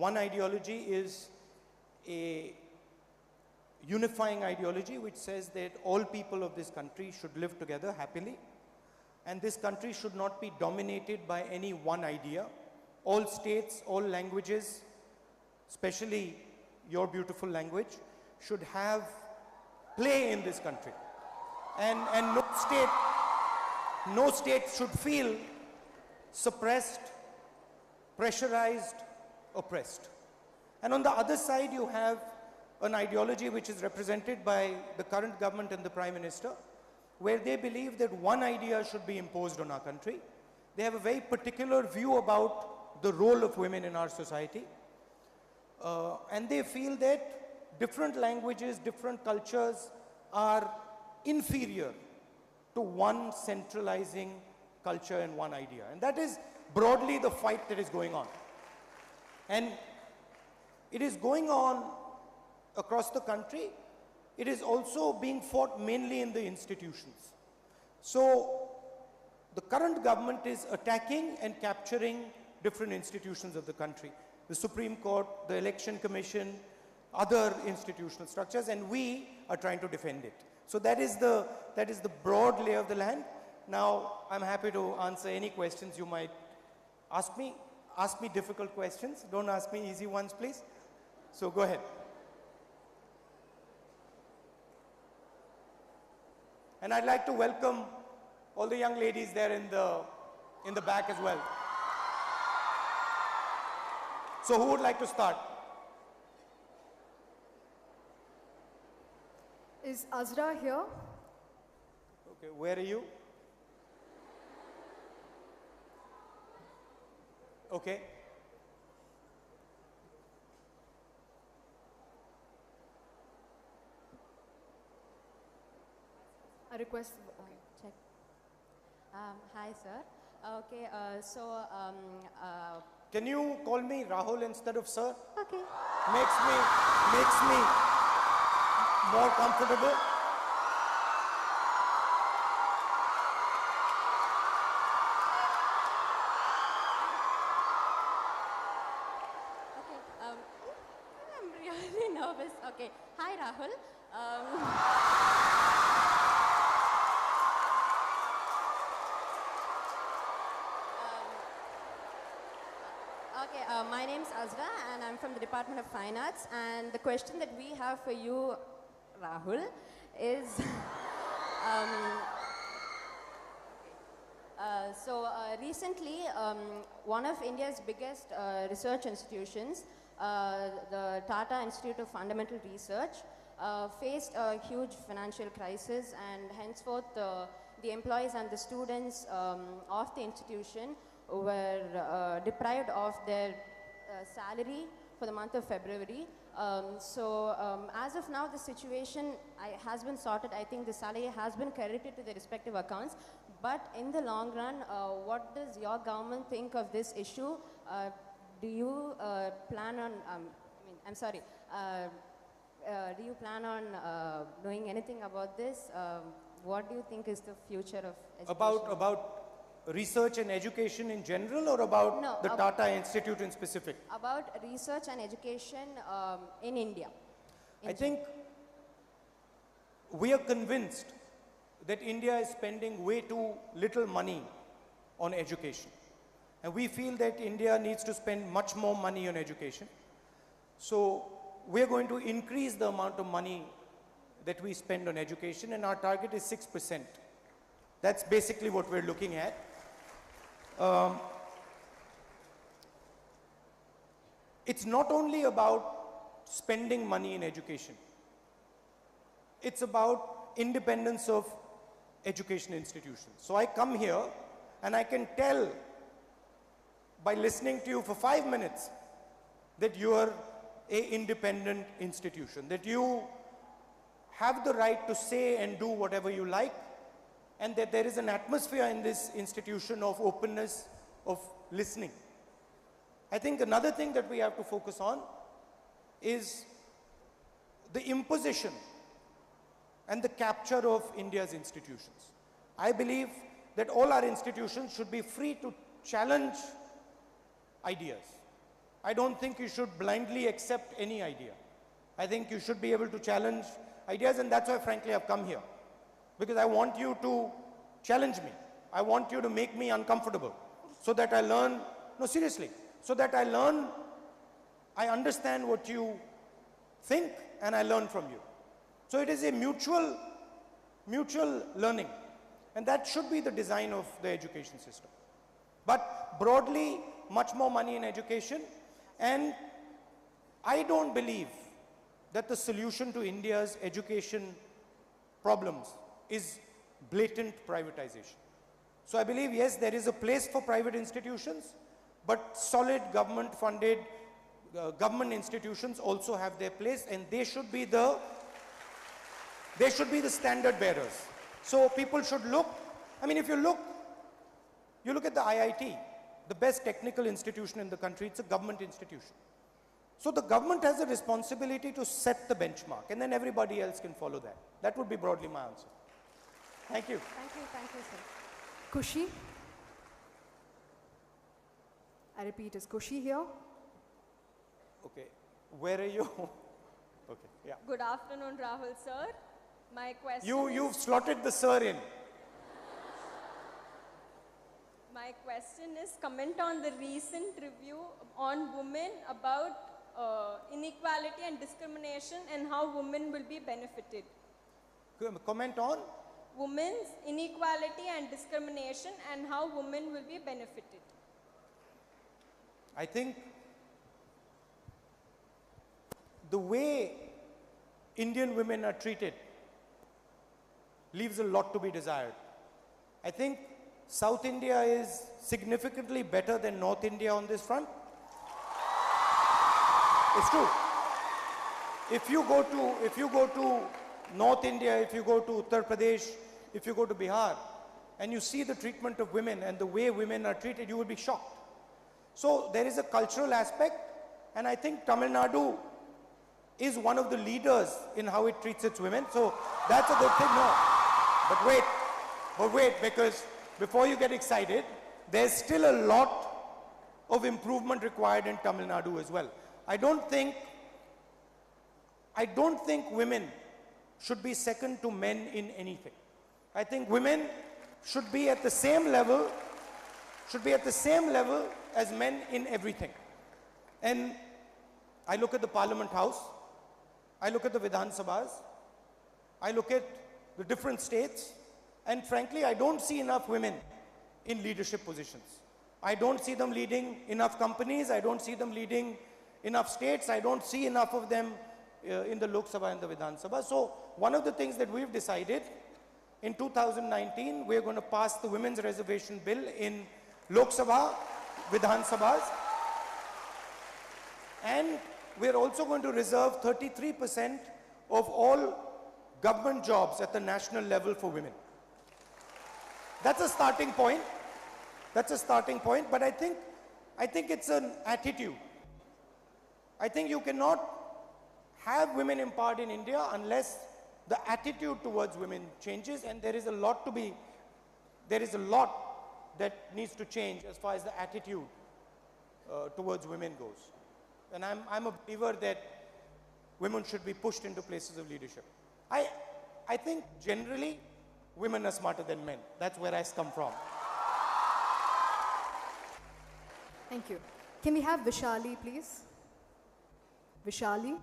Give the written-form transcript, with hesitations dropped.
One ideology is a unifying ideology which says that all people of this country should live together happily, and this country should not be dominated by any one idea. All states, all languages, especially your beautiful language, should have play in this country. And no state should feel suppressed, pressurized, oppressed. And on the other side, you have an ideology which is represented by the current government and the Prime Minister, where they believe that one idea should be imposed on our country. They have a very particular view about the role of women in our society. And they feel that different languages, different cultures are inferior to one centralizing culture and one idea. And that is broadly the fight that is going on. And it is going on across the country. It is also being fought mainly in the institutions. So the current government is attacking and capturing different institutions of the country. The Supreme Court, the Election Commission, other institutional structures, and we are trying to defend it. So that is the broad lay of the land. Now, I'm happy to answer any questions you might ask me. Ask me difficult questions. Don't ask me easy ones, please. So go ahead. And I'd like to welcome all the young ladies there in the back as well. So who would like to start? Is Azra here? Okay, where are you? Okay. A request. Okay, check. Hi, sir. Okay, Can you call me Rahul instead of sir? okay. Makes me more comfortable. Okay, I'm really nervous. Okay, hi, Rahul. My name's Azra and I'm from the Department of Fine Arts, and the question that we have for you, Rahul, is recently one of India's biggest research institutions, the Tata Institute of Fundamental Research, faced a huge financial crisis, and henceforth the employees and the students of the institution were deprived of their salary for the month of February. As of now, the situation has been sorted. I think the salary has been credited to the respective accounts. But in the long run, what does your government think of this issue? Do you plan on, do you plan on doing anything about this? What do you think is the future of education? About research and education in general, or about the Tata Institute in specific? About research and education in India. I think we are convinced that India is spending way too little money on education. And we feel that India needs to spend much more money on education. So we're going to increase the amount of money that we spend on education, and our target is 6%. That's basically what we're looking at. It's not only about spending money in education. It's about independence of education institutions. So I come here and I can tell by listening to you for 5 minutes that you are an independent institution, that you have the right to say and do whatever you like, and that there is an atmosphere in this institution of openness, of listening. I think another thing that we have to focus on is the imposition and the capture of India's institutions. I believe that all our institutions should be free to challenge ideas. I don't think you should blindly accept any idea. I think you should be able to challenge ideas, and that's why, frankly, I've come here. Because I want you to challenge me. I want you to make me uncomfortable so that I learn, no, seriously, so that I learn, I understand what you think, and I learn from you. So it is a mutual learning. And that should be the design of the education system. But broadly, much more money in education. And I don't believe that the solution to India's education problems is blatant privatization. So I believe, yes, there is a place for private institutions, but solid government-funded government institutions also have their place, and they should be the standard bearers. So people should look, I mean, if you look at the IIT, the best technical institution in the country, it's a government institution. So the government has a responsibility to set the benchmark, and then everybody else can follow that. That would be broadly my answer. Thank you. Thank you, sir. Kushi. I repeat, is Kushi here? Okay, where are you? Okay, yeah. Good afternoon, Rahul sir. My question You've slotted the sir in. My question is comment on the recent review on women about inequality and discrimination and how women will be benefited. Comment on? Women's inequality and discrimination and how women will be benefited. I think the way Indian women are treated leaves a lot to be desired. I think South India is significantly better than North India on this front. It's true. If you go to North India, if you go to Uttar Pradesh, if you go to Bihar, and you see the treatment of women and the way women are treated, you will be shocked. So there is a cultural aspect, and I think Tamil Nadu is one of the leaders in how it treats its women. So that's a good thing. No, but wait, because before you get excited, there's still a lot of improvement required in Tamil Nadu as well. I don't think women should be second to men in anything. I think women should be at the same level as men in everything. And I look at the Parliament House, I look at the Vidhan Sabhas, I look at the different states, and frankly, I don't see enough women in leadership positions. I don't see them leading enough companies, I don't see them leading enough states, I don't see enough of them in the Lok Sabha and the Vidhan Sabha. So one of the things that we've decided, in 2019, we're going to pass the women's reservation bill in Lok Sabha, Vidhan Sabhas, and we're also going to reserve 33% of all government jobs at the national level for women. That's a starting point. But I think it's an attitude. I think you cannot have women empowered in India unless the attitude towards women changes, and there is a lot that needs to change as far as the attitude towards women goes. And I'm a believer that women should be pushed into places of leadership. I think generally women are smarter than men. That's where I come from. Thank you. Can we have Vishali, please? Vishali.